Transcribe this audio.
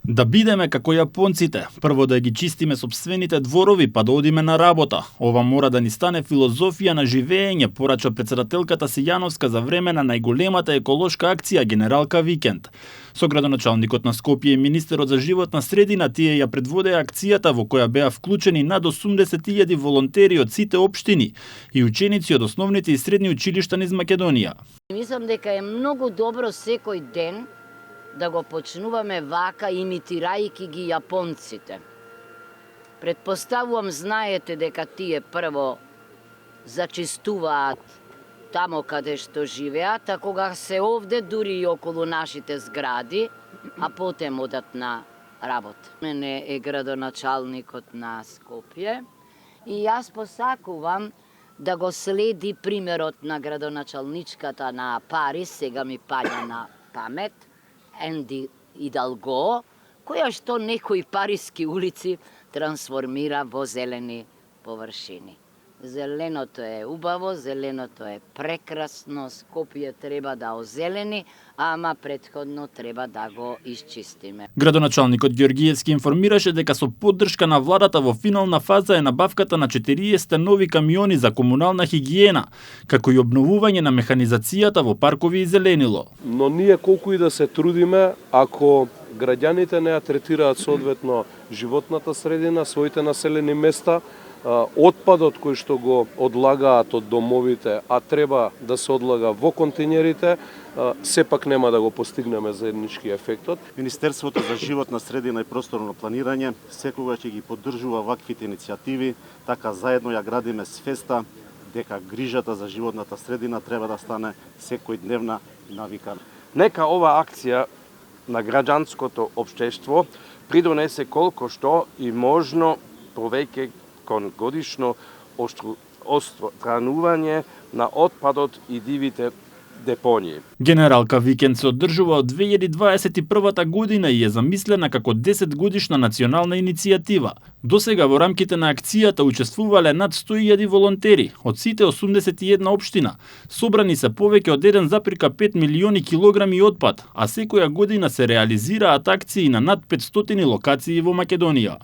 Да бидеме како јапонците, прво да ги чистиме сопствените дворови, па да одиме на работа. Ова мора да ни стане филозофија на живење, порача председателката Сијановска за време на најголемата еколошка акција Генералка Викенд. Со градоначалникот на Скопје и министерот за животна средина, тие ја предводеа акцијата во која беа вклучени над 80.000 волонтери од сите општини и ученици од основните и средни училишта низ Македонија. Мислам дека е многу добро секој ден да го почнуваме вака, имитирајќи ги јапонците. Предпоставувам, знаете дека тие прво зачистуваат тамо каде што живеат, а кога се овде, дури и околу нашите згради, а потем одат на работа. Мене е градоначалникот на Скопје и јас посакувам да го следи примерот на градоначалничката на Париз, сега ми паѓа на памет, Енди Идалго, која што некои париски улици трансформира во зелени површини. Зеленото е убаво, зеленото е прекрасно, Скопје треба да озелени, ама претходно треба да го исчистиме. Градоначалникот Ѓоргиевски информираше дека со поддршка на владата во финална фаза е набавката на 40 нови камиони за комунална хигиена, како и обновување на механизацијата во паркови и зеленило. Но ние колку и да се трудиме, ако граѓаните не ја третираат соодветно животната средина, своите населени места, отпадот кој што го одлагаат од домовите, а треба да се одлага во контейнерите, сепак нема да го постигнеме заеднички ефектот. Министерството за животна средина и просторно планирање секогаш ќе ги поддржува ваквите иницијативи, така заедно ја градиме свеста дека грижата за животната средина треба да стане секојдневна навика. Нека ова акција на граѓанското општество придонесе колку што и можно повеќе кон годишно отстранување на отпадот и дивите депонии. Генералка Викенд се одржува од 2021 година и е замислена како 10 годишна национална иницијатива. Досега во рамките на акцијата учествувале над 100.000 волонтери од сите 81 општина. Собрани се повеќе од 1,5 милиони килограми отпад, а секоја година се реализираат акции на над 500 локации во Македонија.